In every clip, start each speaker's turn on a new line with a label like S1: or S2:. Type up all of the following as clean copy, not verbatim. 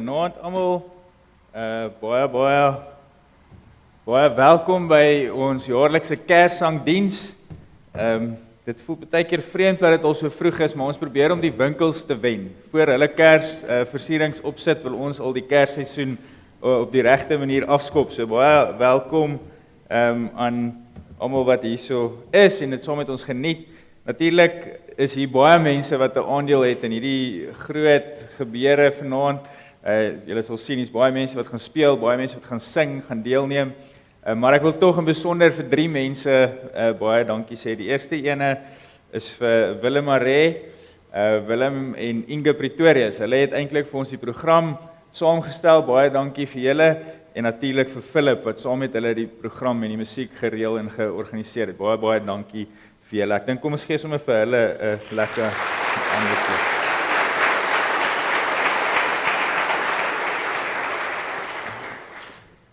S1: Goeienaand almal. Baie welkom by ons jaarlikse Kerssangdiens. Dit voel baie keer vreemd dat dit al so vroeg is, maar ons probeer om die winkels te wen. Voor hulle Kersversierings opsit, wil ons al die Kersseisoen op die regte manier afskop. So baie welkom aan almal wat hierso is en dit saam met ons geniet. Natuurlik is hier baie mense wat 'n aandeel het in hierdie groot gebeure vanaand. Julle sal sien, hier's baie mense wat gaan speel, baie mense wat gaan sing, gaan deelneem. Maar ek wil tog in besonder vir 3 mense baie dankie sê. Die eerste ene is vir Willem Maree, Willem en Inge Pretorius. Hulle het eintlik vir ons die program saamgestel. Baie dankie vir julle en natuurlik vir Philip wat saam met hulle die program en die musiek gereël en georganiseer het. Baie dankie vir julle. Ek dink kom ons gee sommer vir hulle 'n lekker aanmoediging.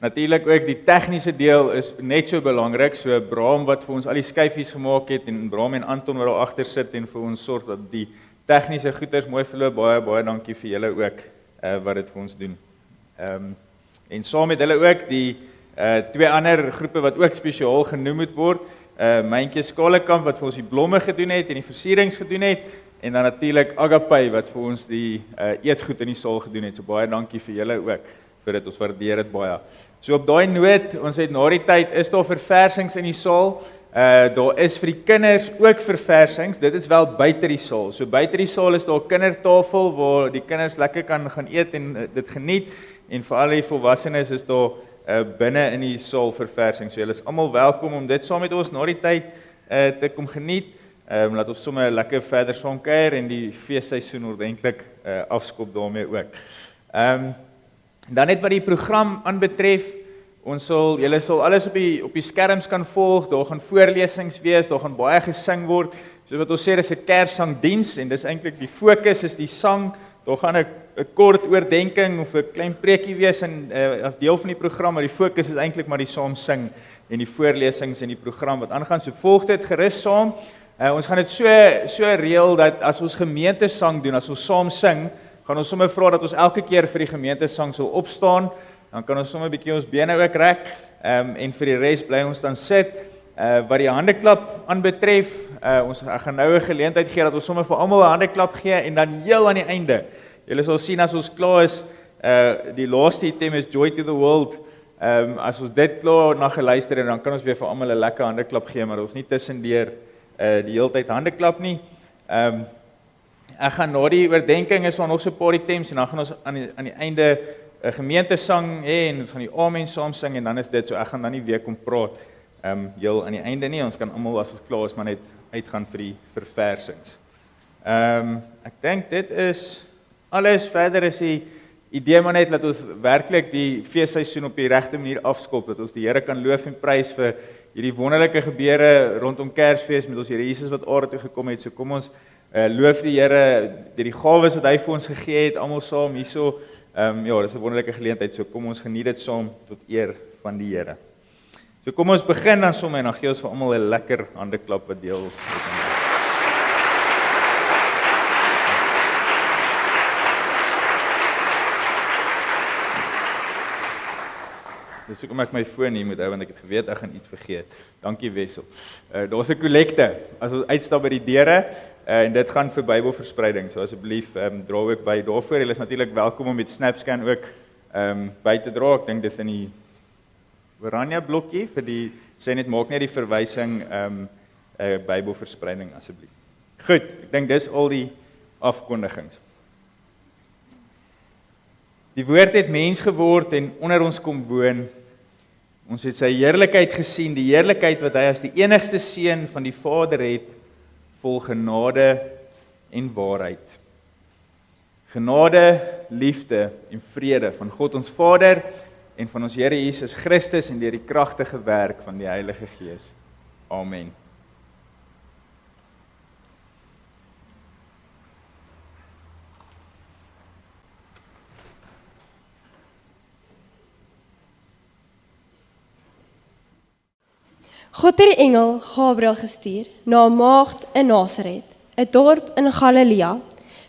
S1: Natuurlik ook die tegniese deel is net so belangrik, so Braam wat vir ons al die skyfies gemaak het en Braam en Anton wat daar agter sit en vir ons sorg dat die tegniese goeders mooi verloop. Baie dankie vir julle ook wat dit vir ons doen. En saam met hulle ook die 2 ander groepe wat ook spesiaal genoem moet word. Myntjie Skalekamp wat vir ons die blomme gedoen het en die versierings gedoen het en dan natuurlik Agape wat vir ons die eetgoed in die saal gedoen het. So baie dankie vir julle ook vir dit, ons waardeer dit baie. So op daai noot, ons het na die tyd is daar verversings in die saal. Daar is vir die kinders ook verversings. Dit is wel buite die saal. So buite die saal is daar 'n kindertafel waar die kinders lekker kan gaan eet en dit geniet en vir al die volwassenes is daar binne in die saal verversing. So julle is almal welkom om dit saam met ons na die tyd te kom geniet. Laat ons sommer lekker verder saam kuier en die feesseisoen ordentlik afskop daarmee ook. Dan net wat die program aanbetref, julle sal alles op die skerms kan volg. Daar gaan voorlesings wees, daar gaan baie gesing word. So wat ons sê, dis 'n Kerssangdiens en dis eintlik die fokus is die sang. Daar gaan 'n kort oordenking of 'n klein preekie wees as deel van die program, maar die fokus is eintlik maar die saam sing en die voorlesings en die program wat aangaan. So volg dit gerus saam. Ons gaan dit so reël dat as ons gemeentesang doen, as ons saam sing, gaan ons sommer vra dat ons elke keer vir die gemeentesang sal opstaan. Dan kan ons sommer 'n bietjie ons bene ook rek en vir die res bly ons dan sit. Wat die handeklap aanbetref, ek gaan nou 'n geleentheid gee dat ons sommer vir almal 'n handeklap gee en dan heel aan die einde. Julle sal sien as ons klaar is, die laaste item is Joy to the World. As ons dit klaar na geluister het, dan kan ons weer vir almal 'n lekker handeklap gee, maar ons nie tussendeur die hele tyd handeklap nie. Ek gaan na die oordenking is daar nog so 'n paar items en dan gaan ons aan die einde 'n gemeentesang hê en ons gaan die amen saam sing en dan is dit so. Ek gaan dan nie weer kom praat heel aan die einde nie. Ons kan almal as ons klaar is maar net uitgaan vir die verversings. Ek dink dit is alles. Verder is die idee maar net dat ons werklik die feesseisoen op die regte manier afskop, dat ons die Here kan loof en prys vir hierdie wonderlike gebeure rondom Kersfees met ons Here Jesus wat aarde toe gekom het. So kom ons loof die Here deur die gawes wat hy vir ons gegee het, almal saam hierso. Ja, dis 'n wonderlike geleentheid. So kom ons geniet dit saam tot eer van die Here. So kom ons begin dan sommer en dan gee ons vir almal 'n lekker handeklap wat deel is. Dis hoekom ek my foon hier moet hou want ek het geweet ek gaan iets vergeet. Dankie Wessel. Daar's 'n kollekte as ons uitstap by die deure en dit gaan vir Bybelverspreiding. So asseblief dra ook by daarvoor. Julle is natuurlik welkom om met SnapScan ook by te dra. Ek dink dis in die oranje blokkie vir die sê net maak net die verwysing Bybelverspreiding asseblief. Goed, ek dink dis al die afkondigings. Die woord het mens geword en onder ons kom woon. Ons het sy heerlikheid gesien, die heerlikheid wat hy as die enigste seun van die Vader het, vol genade en waarheid. Genade, liefde en vrede van God ons Vader en van ons Here Jesus Christus en deur die kragtige werk van die Heilige Gees. Amen.
S2: God het die engel Gabriël gestuur na 'n maagd in Nasaret, 'n dorp in Galilea.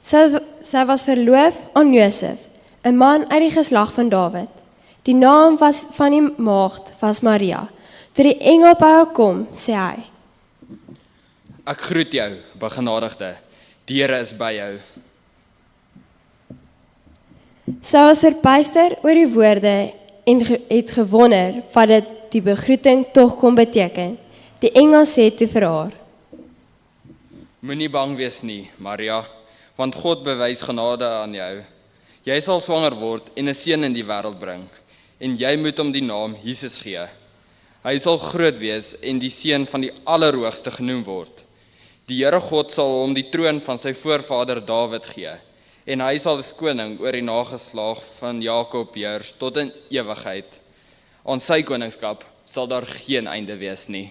S2: Sy was verloof aan Josef, 'n man uit die geslag van Dawid. Die naam van die maagd was Maria. Toe die engel by haar kom, sê hy:
S3: Ek groet jou, begenadigde. Die Here is by jou.
S2: Sy was verbuister oor die woorde en het gewonder wat dit die begroeting tog kon beteken. Die engel sê toe vir haar:
S3: Moenie bang wees nie, Maria, want God bewys genade aan jou. Jy sal swanger word en 'n seun in die wêreld bring, en jy moet hom die naam Jesus gee. Hy sal groot wees en die seun van die Allerhoogste genoem word. Die Here God sal hom die troon van sy voorvader Dawid gee, en hy sal as koning oor die nageslag van Jakob heers tot in ewigheid. Aan sy koningskap sal daar geen einde wees nie.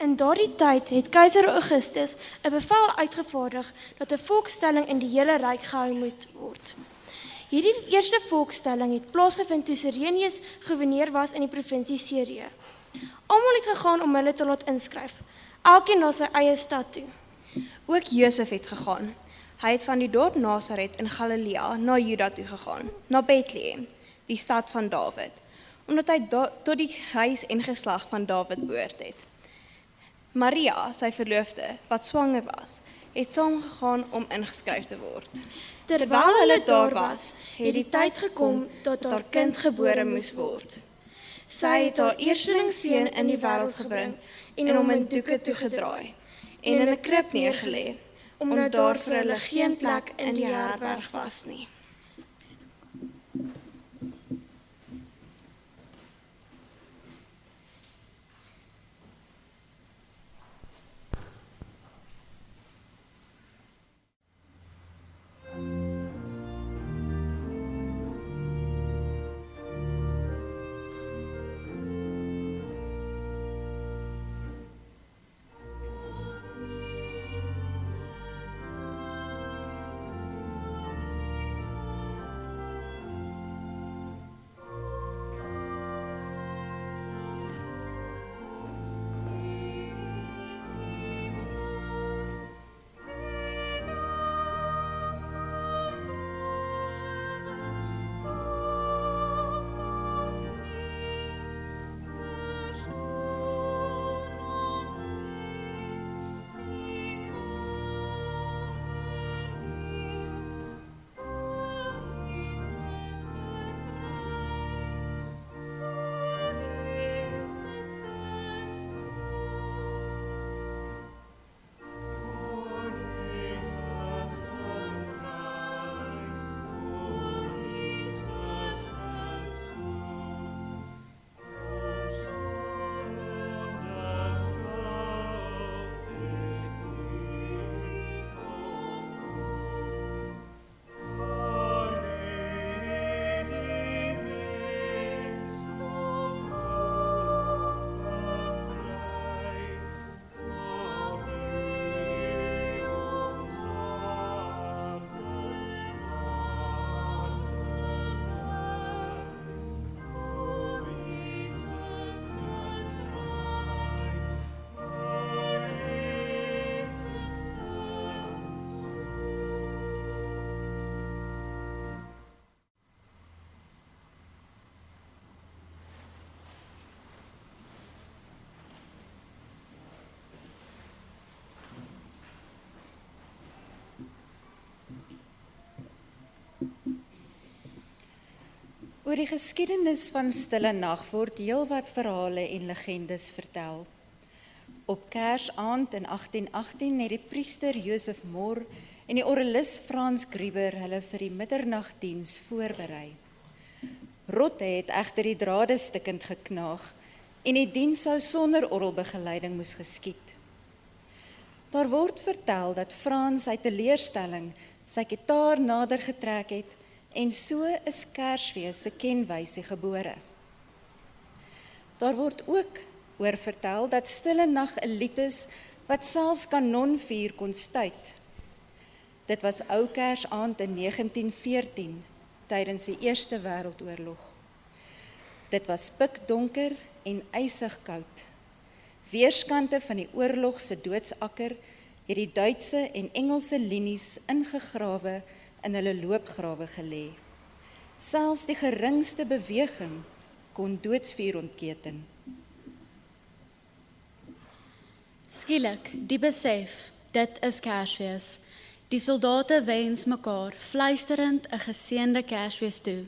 S4: In daardie tyd het keiser Augustus 'n bevel uitgevaardig dat 'n volkstelling in die hele ryk gehou moet word. Hierdie eerste volkstelling het plaasgevind toe Cyrenius gouverneur was in die provinsie Syrië. Almal het gegaan om hulle te laat inskryf, elkeen na sy eie stad toe.
S5: Ook Josef het gegaan. Hy het van die dorp Nasaret in Galilea na Juda toe gegaan, na Bethlehem, die stad van Dawid, omdat hy tot die huis en geslag van Dawid behoort het. Maria, sy verloofde, wat swanger was, het saamgegaan om ingeskryf te word.
S4: Terwyl hulle daar was, het die tyd gekom dat haar kind gebore moes word.
S5: Sy het haar eersteling seun in die wêreld gebring en hom in doeke toegedraai en in 'n krib neergelê, omdat daar vir hulle geen plek in die herberg was nie.
S6: Oor die geskiedenis van Stille Nag word heelwat verhale en legendes vertel. Op Kersaand in 1818 het die priester Josef Mor en die orgelis Frans Gruber hulle vir die middernagdiens voorberei. Rotte het egter die drade stikkend geknaag en die diens sou sonder orgelbegeleiding moes geskied. Daar word vertel dat Frans uit teleurstelling sy kitaar nader getrek het en so is Kersfees se kenwysie gebore. Daar word ook oor vertel dat Stille Nag 'n lied is wat selfs kanonvuur kon stuit. Dit was ou Kersaand in 1914 tydens die Eerste Wêreldoorlog. Dit was pikdonker en ysig koud. Weerskante van die oorlog se doodsakker het die Duitse en Engelse linies ingegrawe in hulle loopgrawe gelê. Selfs die geringste beweging kon doodsvuur ontketen.
S7: Skielik, die besef, dit is Kersfees. Die soldate wens mekaar fluisterend 'n geseënde Kersfees toe.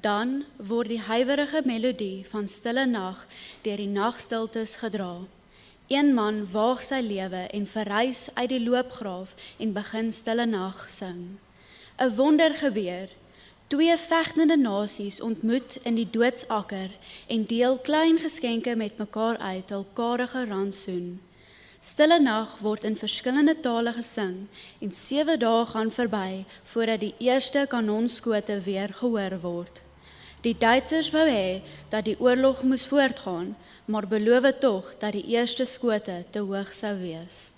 S7: Dan word die huiwerige melodie van Stille Nag deur die nagstiltes gedra. Een man waag sy lewe en verrys uit die loopgraaf en begin Stille Nag sing. 'n Wonder gebeur. 2 vegtende nasies ontmoet in die doodsakker en deel klein geskenke met mekaar uit hul karige rantsoen. Stille Nag word in verskillende tale gesing en 7 dae gaan verby voordat die eerste kanonskote weer gehoor word. Die Duitsers wou hê dat die oorlog moes voortgaan, maar beloof tog dat die eerste skote te hoog sou wees.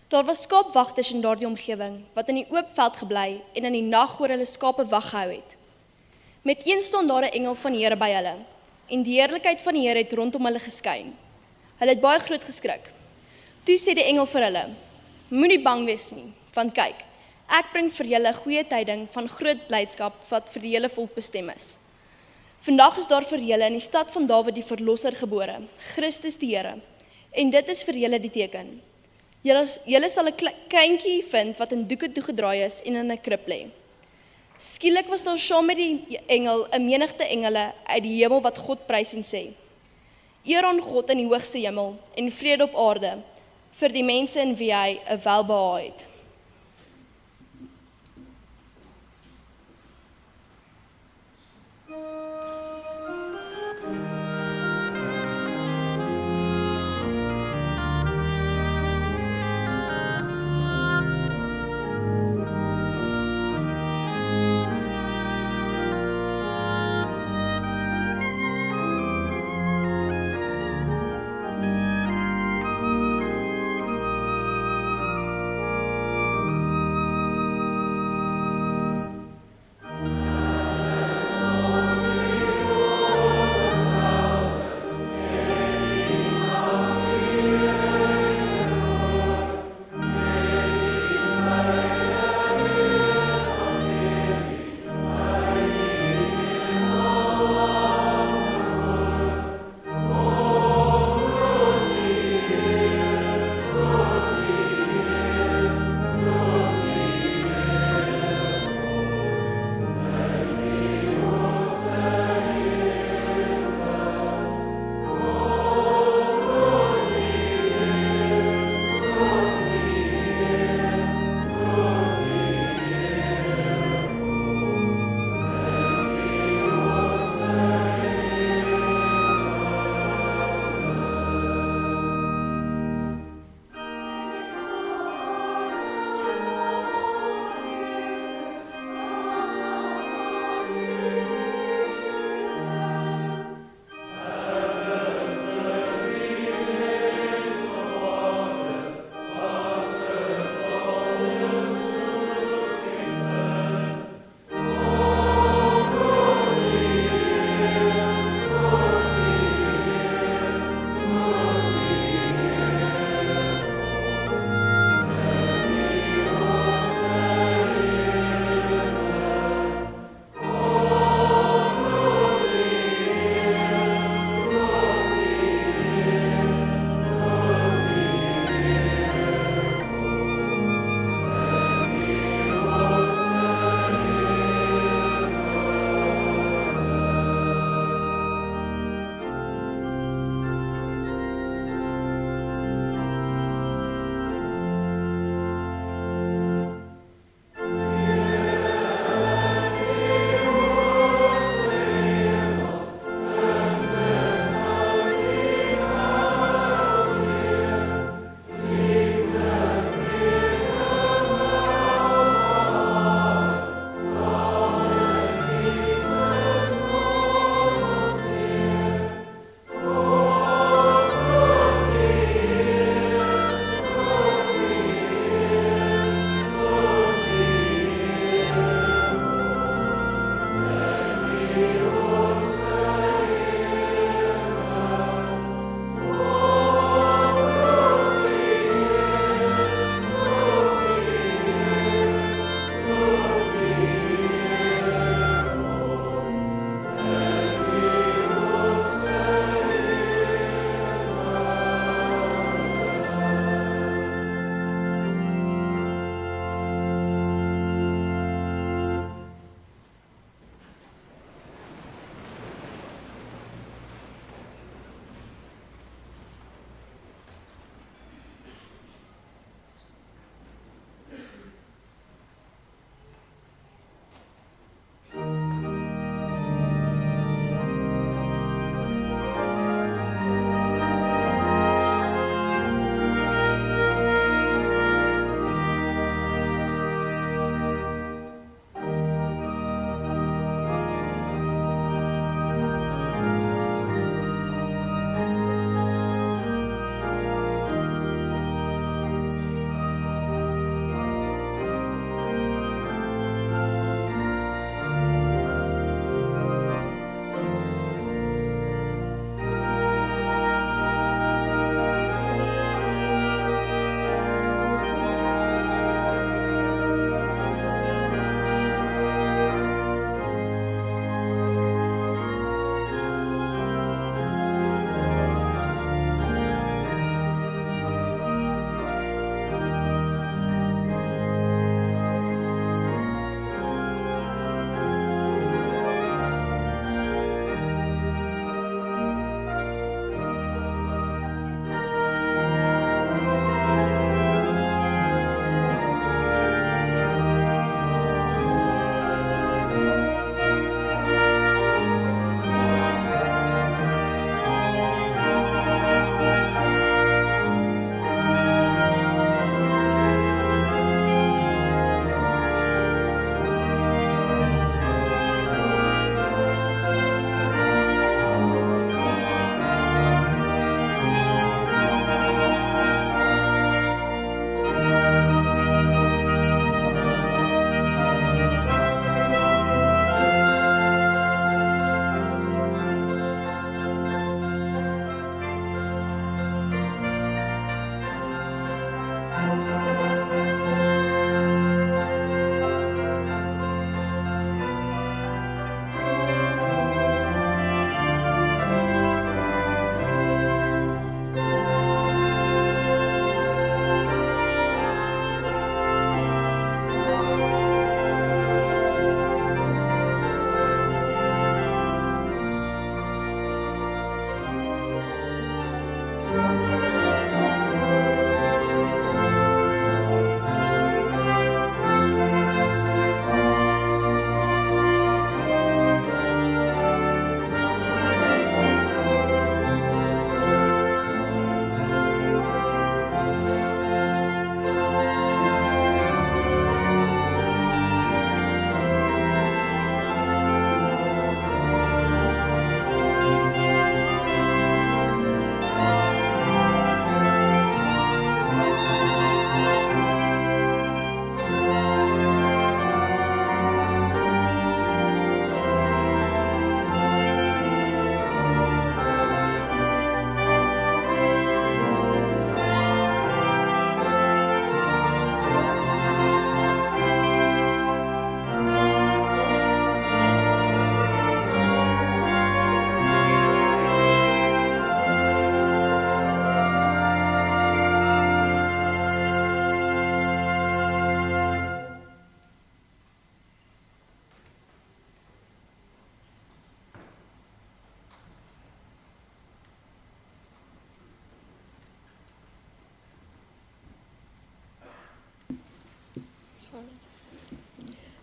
S8: Daar was skaapwagters in daardie omgewing wat in die oop veld gebly en in die nag oor hulle skape wag gehou het. Met een staan daar 'n engel van die Here by hulle, en die heerlikheid van die Here het rondom hulle geskyn. Hulle het baie groot geskrik. Toe sê die engel vir hulle: Moenie bang wees nie, want kyk, ek bring vir julle goeie tyding van groot blydskap wat vir die hele volk bestem is. Vandag is daar vir julle in die stad van Dawid die verlosser gebore, Christus die Here, en dit is vir julle die teken. Julle sal 'n kindjie vind wat in doeke toegedraai is en in 'n krib lê. Skielik was daar saam met die engel 'n menigte engele uit die hemel wat God prys en sê: Eer aan God in die hoogste hemel en vrede op aarde vir die mense in wie hy 'n welbehae het.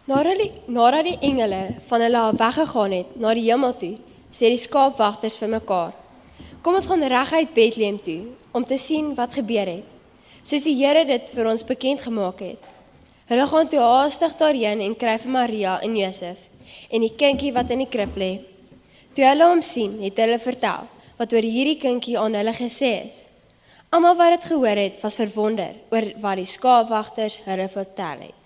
S2: Nadat die engele van hulle af weggegaan het na die hemel toe, sê die skaapwagters vir mekaar: Kom ons gaan reguit Bethlehem toe, om te sien wat gebeur het, soos die Here dit vir ons bekend gemaak het. Hulle gaan toe haastig daarheen en kry vir Maria en Josef, en die kindjie wat in die krib lê. Toe hulle hom sien, het hulle vertel, wat oor hierdie kindjie aan hulle gesê is. Almal wat dit gehoor het, was verwonder oor wat die skaapwagters hulle vertel het.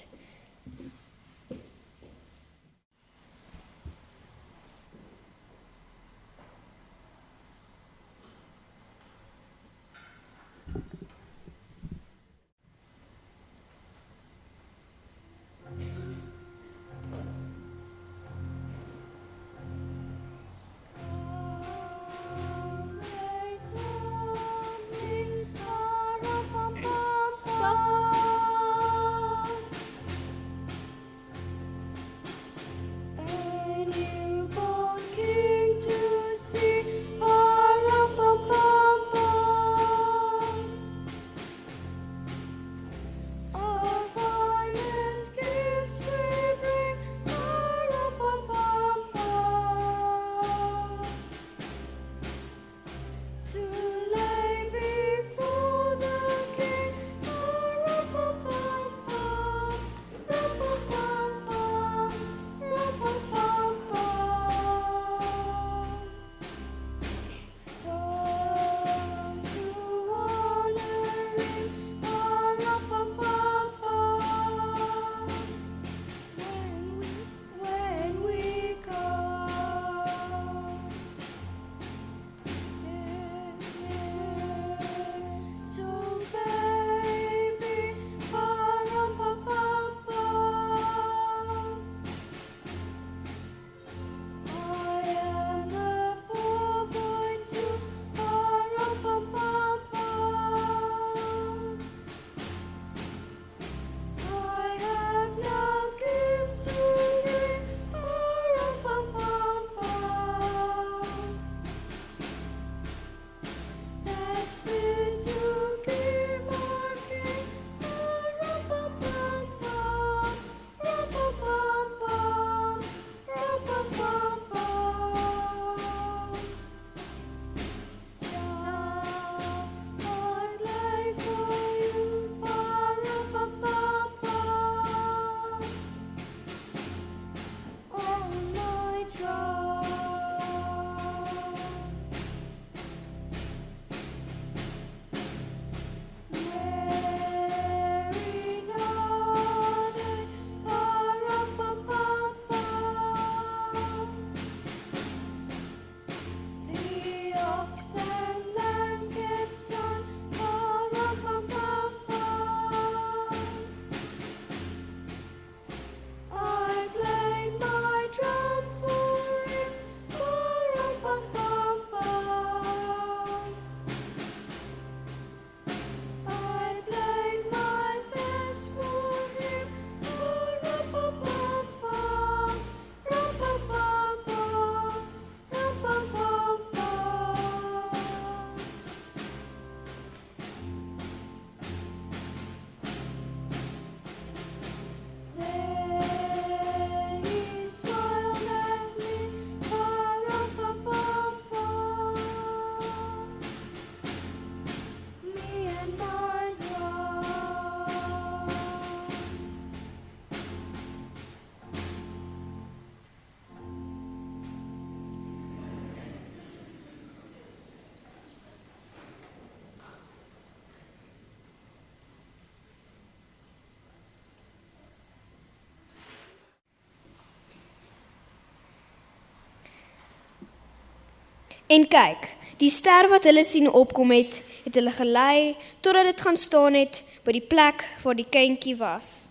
S9: En kyk, die ster wat hulle sien opkom het hulle gelei totdat dit gaan staan het by die plek waar die kindjie was.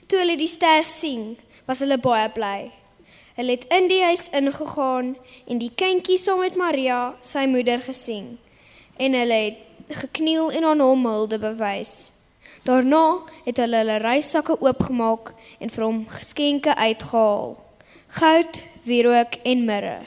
S9: Toe hulle die ster sien, was hulle baie bly. Hulle het in die huis ingegaan en die kindjie saam met Maria, sy moeder, gesien. En hulle het gekniel en aan hom hulde bewys. Daarna het hulle reissakke oopgemaak en vir hom geskenke uitgehaal: goud, wierook en mirre.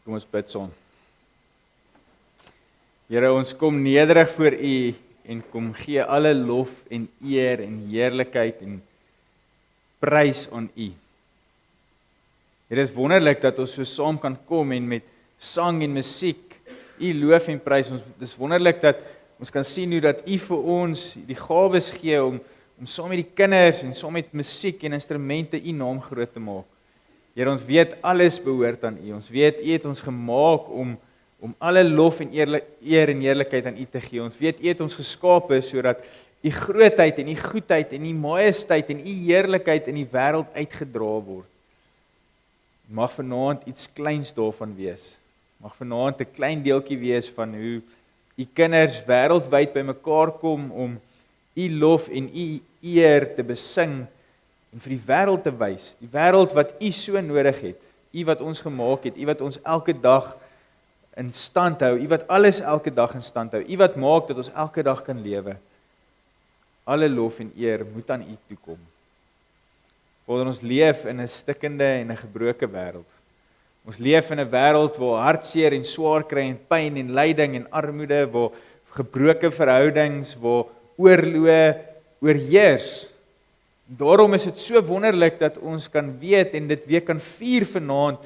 S1: Kom ons bid saam. Here, ons kom nederig voor U en kom gee alle lof en eer en heerlikheid en prys aan U. Dit is wonderlik dat ons so saam kan kom en met sang en musiek U loof en prys. Dit is wonderlik dat ons kan sien hoe dat U vir ons die gawes gee om saam met die kinders en saam met musiek en instrumente U naam groot te maak. Here, ons weet alles behoort aan U. Ons weet U het ons gemaak om alle lof en eer en heerlikheid aan U te gee. Ons weet U het ons geskape sodat U grootheid en U goedheid en U majesteit en U heerlikheid in die wêreld uitgedra word. Mag vanaand iets kleins daarvan wees. Mag vanaand 'n klein deeltjie wees van hoe U kinders wêreldwyd bymekaar kom om U lof en U eer te besing en vir die wêreld te wys. Die wêreld wat U so nodig het. U wat ons gemaak het, U wat ons elke dag in stand hou, U wat alles elke dag in stand hou, U wat maak dat ons elke dag kan lewe. Alle lof en eer moet aan U toekom. Vader, ons leef in 'n stikkende en 'n gebroke wêreld. Ons leef in 'n wêreld waar hartseer en swaar kry en pyn en lyding en armoede, waar gebroke verhoudings, waar oorloë oorheers. Daarom is dit so wonderlik dat ons kan weet en dit weer kan vier vanaand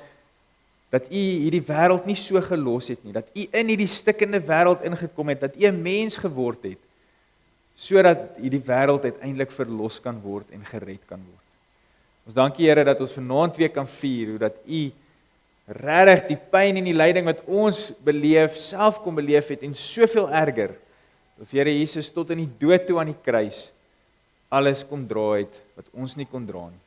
S1: dat U hierdie wêreld nie so gelos het nie, dat U in hierdie stikkende wêreld ingekom het, dat U 'n mens geword het, sodat hierdie wêreld uiteindelik verlos kan word en gered kan word. Ons dankie Here dat ons vanaand weer kan vier, hoe dat U regtig die pyn en die lyding wat ons beleef, self kom beleef het en soveel erger, dat Here Jesus tot in die dood toe aan die kruis alles kom dra het wat ons nie kon dra nie.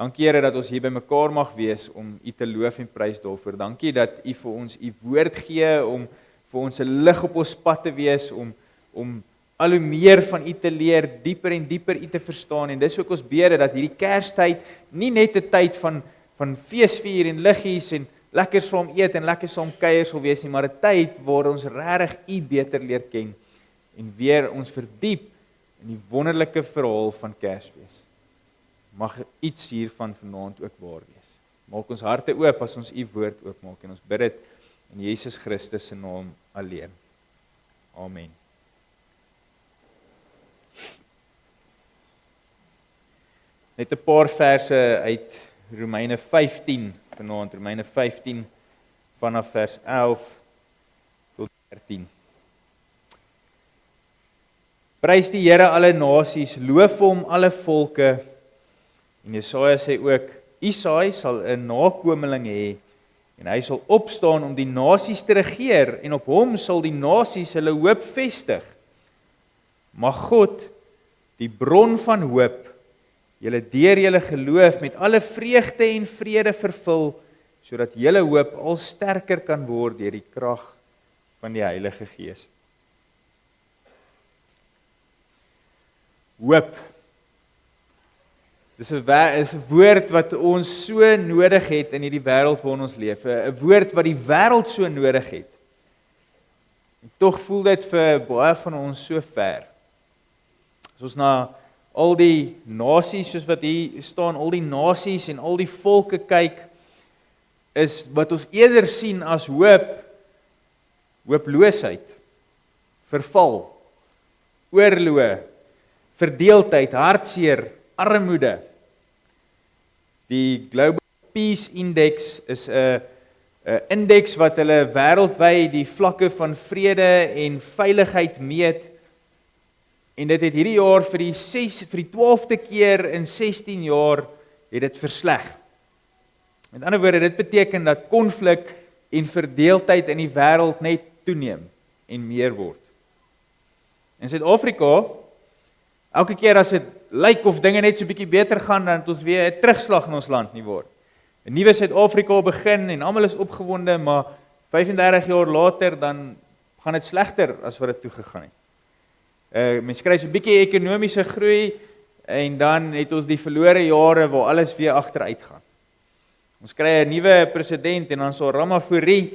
S1: Dankie Here dat ons hier by mekaar mag wees om U te loof en prys daarvoor. Dankie dat U vir ons U woord gee om vir ons 'n lig op ons pad te wees, om al hoe meer van U te leer, dieper en dieper U te verstaan. En dis ook ons bede dat hierdie Kerstyd nie net 'n tyd van feesvier en liggies en lekker saam eet en lekker saam kuier sal wees nie, maar 'n tyd waar ons regtig U beter leer ken en weer ons verdiep in die wonderlike verhaal van Kersfees. Mag iets hiervan vanaand ook waar wees. Maak ons harte oop as ons U woord oopmaak en ons bid dit in Jesus Christus se naam alleen. Amen. Net 'n paar verse uit Romeine 15 vanaand, Romeine 15 vanaf vers 11 tot 13. Prys die Here alle nasies, loof hom alle volke. En Jesaja sê ook, Isaai sal 'n nakomeling hê en hy sal opstaan om die nasies te regeer en op hom sal die nasies hulle hoop vestig. Mag God, die bron van hoop, julle deur julle geloof met alle vreugde en vrede vervul, sodat julle hoop al sterker kan word deur die krag van die Heilige Gees. Hoop. Dis 'n woord wat ons so nodig het in hierdie wêreld waarin ons leef. 'n Woord wat die wêreld so nodig het. En tog voel dit vir baie van ons so ver. As ons na al die nasies, soos wat hier staan, al die nasies en al die volke kyk, is wat ons eerder sien as hooploosheid, verval, oorloë, verdeeldheid, hartseer, armoede. Die Global Peace Index is 'n indeks wat hulle wêreldwyd die vlakke van vrede en veiligheid meet. En dit het hierdie jaar vir die 12de keer in 16 jaar het dit versleg. Met ander woorde, dit beteken dat konflik en verdeeldheid in die wêreld net toeneem en meer word. In Suid-Afrika, elke keer as dit lyk of dinge net so 'n bietjie beter gaan, dan het ons weer 'n terugslag in ons land nie word. 'n Nuwe Suid-Afrika begin en almal is opgewonde, maar 35 jaar later dan gaan dit slegter as wat dit toe gegaan het. Mens kry so 'n bietjie ekonomiese groei en dan het ons die verlore jare waar alles weer agteruit gaan. Ons kry 'n nuwe president en dan so Ramaphosa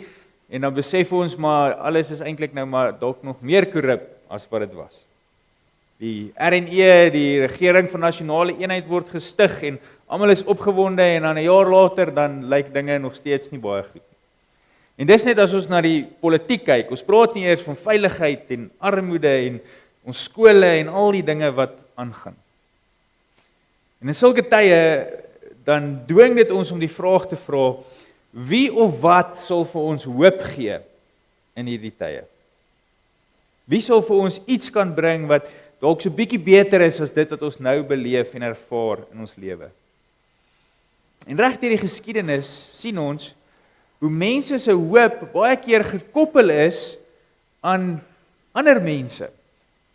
S1: en dan besef ons maar alles is eintlik nou maar dalk nog meer korrup as wat dit was. Die RNE, die regering van nasionale eenheid word gestig en almal is opgewonde en dan 'n jaar later dan lyk dinge nog steeds nie baie goed nie. En dis net as ons na die politiek kyk, ons praat nie eers van veiligheid en armoede en ons skole en al die dinge wat aangaan. En in sulke tye, dan dwing dit ons om die vraag te vra, wie of wat sal vir ons hoop gee in hierdie tye? Wie sal vir ons iets kan bring wat dalk so bietjie beter is as dit wat ons nou beleef en ervaar in ons lewe? En reg deur die geskiedenis sien ons hoe mense se hoop baie keer gekoppel is aan ander mense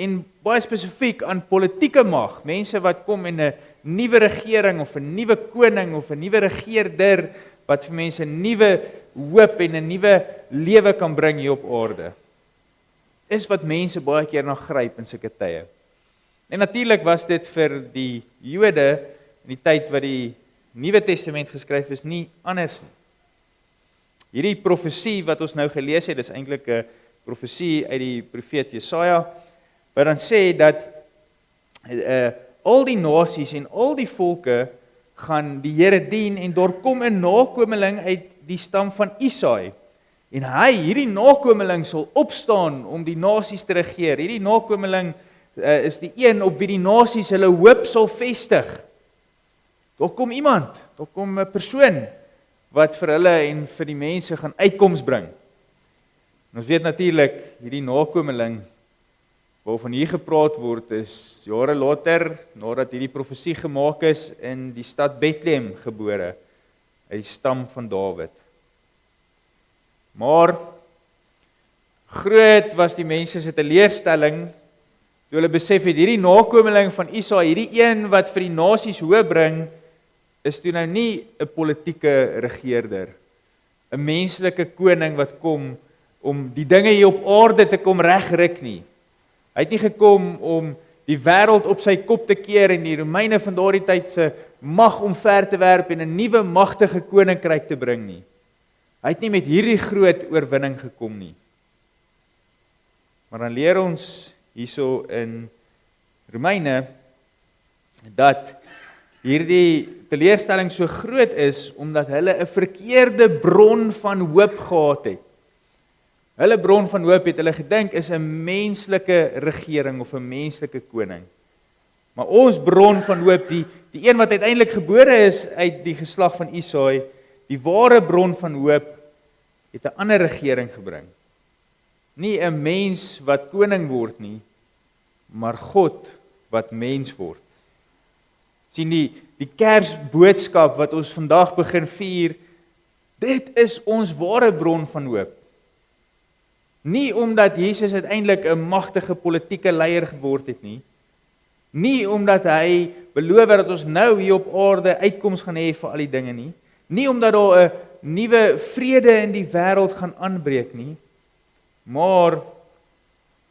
S1: en baie spesifiek aan politieke mag, mense wat kom in 'n nuwe regering of 'n nuwe koning of 'n nuwe regeerder wat vir mense 'n nuwe hoop en 'n nuwe lewe kan bring hier op aarde. Is wat mense baie keer na gryp in sulke tye. En natuurlik was dit vir die Jode in die tyd wat die Nuwe Testament geskryf is nie anders nie. Hierdie profesie wat ons nou gelees het, is eintlik 'n profesie uit die profeet Jesaja, wat dan sê dat al die nasies en al die volke gaan die Here dien en daar kom 'n nakomeling uit die stam van Isaai. En hierdie nakomeling sal opstaan om die nasies te regeer. Hierdie nakomeling is die een op wie die nasies hulle hoop sal vestig. Daar kom iemand, daar kom 'n persoon wat vir hulle en vir die mense gaan uitkoms bring. En ons weet natuurlik, hierdie nakomeling waarvan hier gepraat word is jare later, nadat hierdie profesie gemaak is, in die stad Bethlehem gebore, uit die stam van Dawid. Maar groot was die mense se teleurstelling toe hulle besef het hierdie nakomeling van Isaai, hierdie een wat vir die nasies hoop bring, is toe nou nie 'n politieke regeerder, 'n menslike koning wat kom om die dinge hier op aarde te kom regryk nie. Hy het nie gekom om die wêreld op sy kop te keer en die Romeine van daardie tyd se mag omver te werp en 'n nuwe magtige koninkryk te bring nie. Hy het nie met hierdie groot oorwinning gekom nie. Maar dan leer ons hierso in Romeine dat hierdie teleurstelling so groot is omdat hulle 'n verkeerde bron van hoop gehad het. Hulle bron van hoop het hulle gedink is 'n menslike regering of 'n menslike koning. Maar ons bron van hoop, die een wat uiteindelik gebore is uit die geslag van Isaai, die ware bron van hoop, het 'n ander regering gebring. Nie 'n mens wat koning word nie, maar God wat mens word. Sien die Kersboodskap wat ons vandag begin vier, dit is ons ware bron van hoop. Nie omdat Jesus uiteindelik 'n magtige politieke leier geword het nie. Nie omdat hy beloof dat ons nou hier op aarde uitkoms gaan hê vir al die dinge nie. Nie omdat daar 'n nuwe vrede in die wêreld gaan aanbreek nie. Maar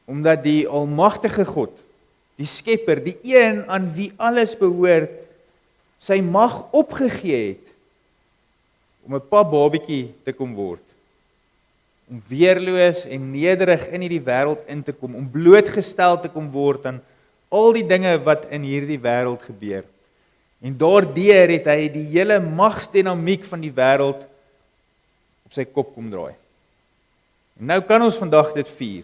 S1: omdat die almagtige God, die Skepper, die een aan wie alles behoort, sy mag opgegee het om 'n papbabietjie te kom word. Om weerloos en nederig in hierdie wêreld in te kom, om blootgestel te kom word aan al die dinge wat in hierdie wêreld gebeur. En daardeur het hy die hele magsdinamiek van die wêreld op sy kop kom draai. En nou kan ons vandag dit vier.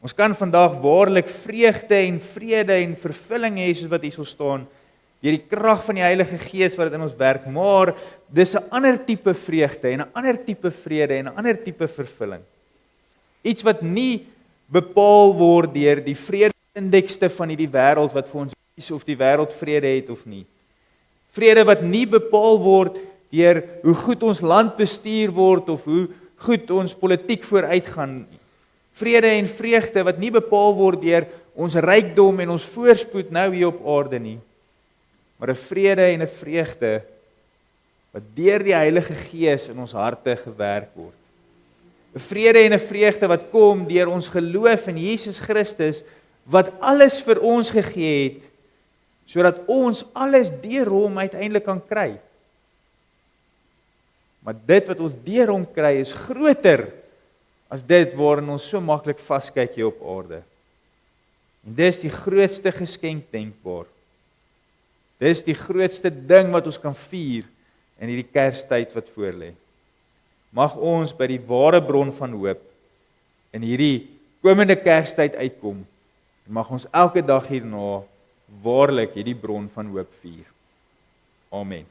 S1: Ons kan vandag waarlik vreugde en vrede en vervulling hê soos wat hier sal staan, deur die krag van die Heilige Gees wat dit in ons werk, maar dis 'n ander tipe vreugde en 'n ander tipe vrede en 'n ander tipe vervulling. Iets wat nie bepaal word deur die vrede-indekste van hierdie wêreld wat vir ons wys of die wêreld vrede het of nie. Vrede wat nie bepaal word deur hoe goed ons land bestuur word of hoe goed ons politiek vooruitgaan nie. Vrede en vreugde wat nie bepaal word deur ons rykdom en ons voorspoed nou hier op aarde nie. Maar 'n vrede en 'n vreugde wat deur die Heilige Gees in ons harte gewerk word. 'n Vrede en 'n vreugde wat kom deur ons geloof in Jesus Christus wat alles vir ons gegee het sodat ons alles deur hom uiteindelik kan kry. Maar dit wat ons deur hom kry is groter as dit waarin ons so maklik vaskyk hier op aarde. En dis die grootste geskenk denkbaar. Dis die grootste ding wat ons kan vier in hierdie Kerstyd wat voorlê. mag ons by die ware bron van hoop in hierdie komende Kerstyd uitkom. En mag ons elke dag hierna waarlik hierdie bron van hoop vier. Amen.